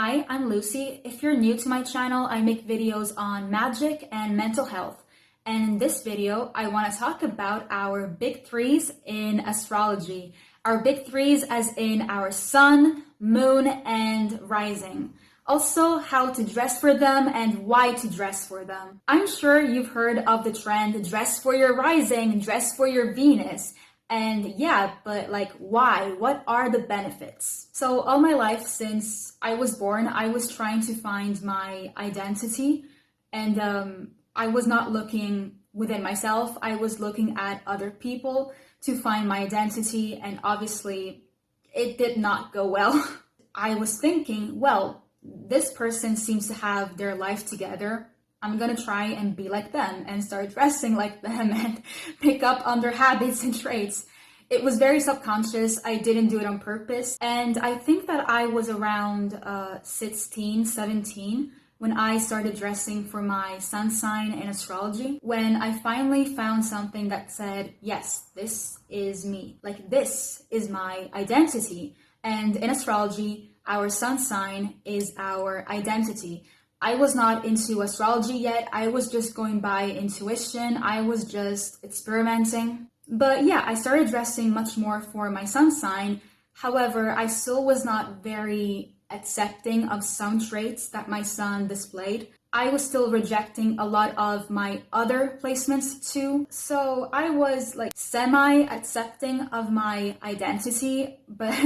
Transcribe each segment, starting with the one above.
Hi, I'm Lucy. If you're new to my channel, I make videos on magic and mental health. And in this video, I want to talk about our big threes in astrology. Our big threes as in our sun, moon, and rising. Also, how to dress for them and why to dress for them. I'm sure you've heard of the trend, dress for your rising, dress for your Venus. And yeah, but like, why? What are the benefits? So all my life since I was born, I was trying to find my identity. And I was not looking within myself. I was looking at other people to find my identity. And obviously, it did not go well. I was thinking, well, this person seems to have their life together. I'm gonna try and be like them and start dressing like them and pick up on their habits and traits. It was very subconscious. I didn't do it on purpose. And I think that I was around 16, 17 when I started dressing for my sun sign in astrology. When I finally found something that said, yes, this is me. Like, this is my identity. And in astrology, our sun sign is our identity. I was not into astrology yet. I was just going by intuition. I was just experimenting. But yeah, I started dressing much more for my sun sign. However, I still was not very accepting of some traits that my sun displayed. I was still rejecting a lot of my other placements too. So I was like semi-accepting of my identity, but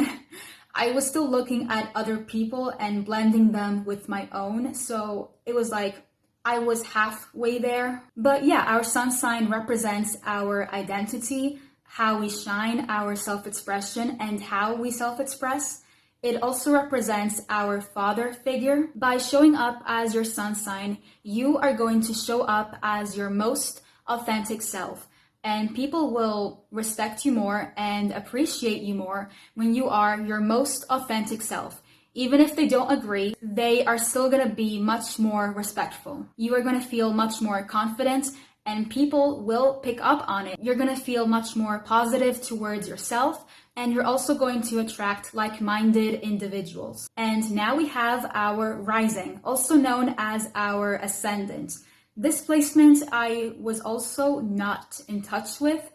I was still looking at other people and blending them with my own. So it was like I was halfway there. But yeah, our sun sign represents our identity, how we shine, our self-expression, and how we self-express. It also represents our father figure. By showing up as your sun sign, you are going to show up as your most authentic self. And people will respect you more and appreciate you more when you are your most authentic self. Even if they don't agree, they are still going to be much more respectful. You are going to feel much more confident and people will pick up on it. You're going to feel much more positive towards yourself, and you're also going to attract like-minded individuals. And now we have our rising, also known as our ascendant. This placement I was also not in touch with.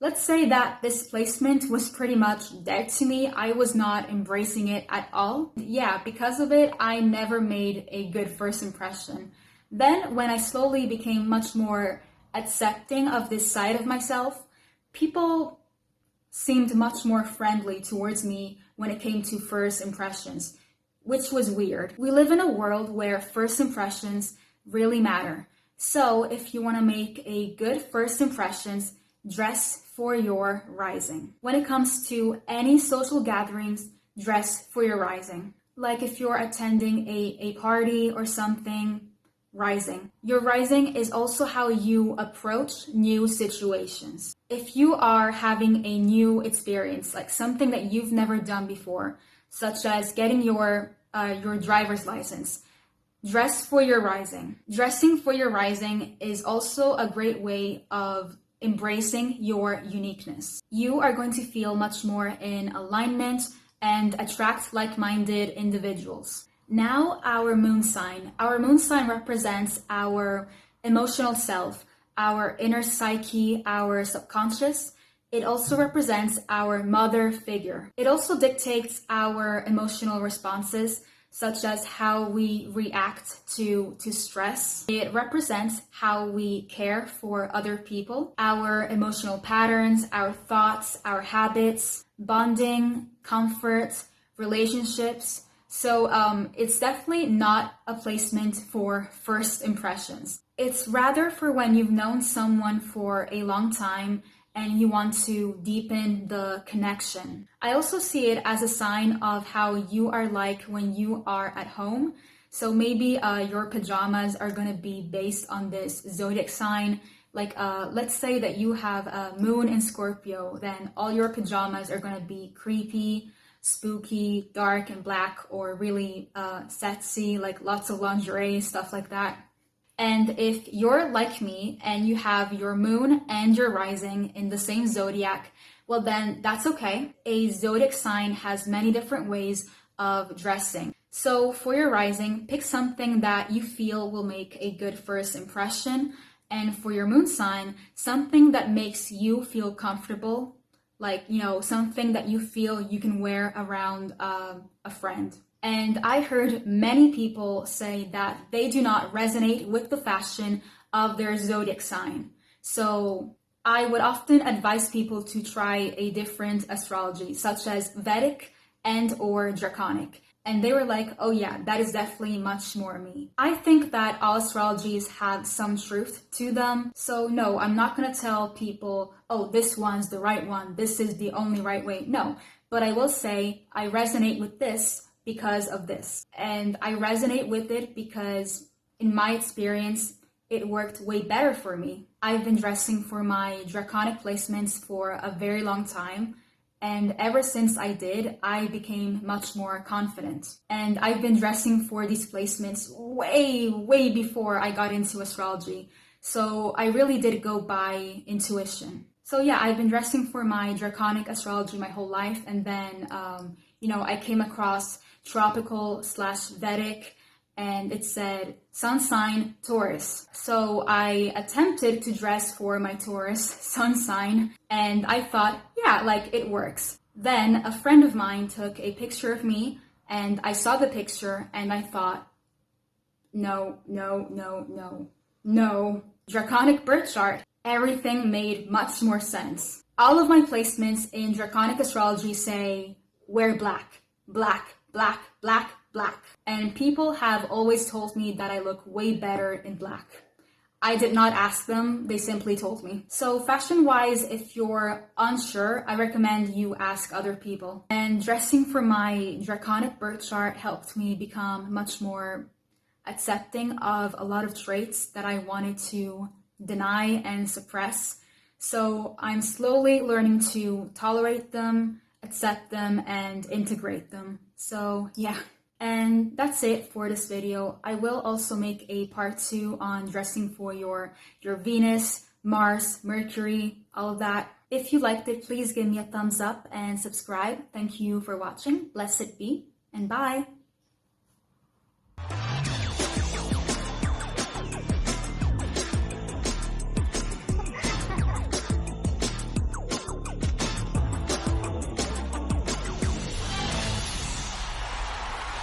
Let's say that this placement was pretty much dead to me. I was not embracing it at all. Yeah, because of it, I never made a good first impression. Then when I slowly became much more accepting of this side of myself, people seemed much more friendly towards me when it came to first impressions, which was weird. We live in a world where first impressions really matter. So if you want to make a good first impressions, dress for your rising. When it comes to any social gatherings, dress for your rising. Like if you're attending a party or something, rising. Your rising is also how you approach new situations. If you are having a new experience, like something that you've never done before, such as getting your driver's license, dress for your rising. Dressing for your rising is also a great way of embracing your uniqueness. You are going to feel much more in alignment and attract like-minded individuals. Now our moon sign. Our moon sign represents our emotional self, our inner psyche, our subconscious. It also represents our mother figure. It also dictates our emotional responses, such as how we react to stress. It represents how we care for other people, our emotional patterns, our thoughts, our habits, bonding, comfort, relationships. So it's definitely not a placement for first impressions. It's rather for when you've known someone for a long time and you want to deepen the connection. I also see it as a sign of how you are like when you are at home. So maybe your pajamas are going to be based on this zodiac sign. Like let's say that you have a moon in Scorpio, then all your pajamas are going to be creepy, spooky, dark and black, or really sexy, like lots of lingerie, stuff like that. And if you're like me and you have your moon and your rising in the same zodiac, well then that's okay. A zodiac sign has many different ways of dressing. So for your rising, pick something that you feel will make a good first impression. And for your moon sign, something that makes you feel comfortable, like, something that you feel you can wear around a friend. And I heard many people say that they do not resonate with the fashion of their zodiac sign. So I would often advise people to try a different astrology, such as Vedic and or Draconic. And they were like, oh yeah, that is definitely much more me. I think that all astrologies have some truth to them. So no, I'm not gonna tell people, oh, this one's the right one, this is the only right way. No, but I will say I resonate with this because of this. And I resonate with it because in my experience, it worked way better for me. I've been dressing for my Draconic placements for a very long time. And ever since I did, I became much more confident. And I've been dressing for these placements way before I got into astrology. So I really did go by intuition. So yeah, I've been dressing for my Draconic astrology my whole life. And then, I came across tropical/Vedic, and it said sun sign Taurus. So I attempted to dress for my Taurus sun sign, and I thought, yeah, like it works. Then a friend of mine took a picture of me, and I saw the picture, and I thought, no. Draconic birth chart. Everything made much more sense. All of my placements in Draconic astrology say, wear black. And people have always told me that I look way better in black. I did not ask them, they simply told me. So fashion-wise, if you're unsure, I recommend you ask other people. And dressing for my Draconic birth chart helped me become much more accepting of a lot of traits that I wanted to deny and suppress. So I'm slowly learning to tolerate them, accept them, and integrate them. So yeah. And that's it for this video. I will also make a part 2 on dressing for your Venus, Mars, Mercury, all of that. If you liked it, please give me a thumbs up and subscribe. Thank you for watching. Blessed be, and bye.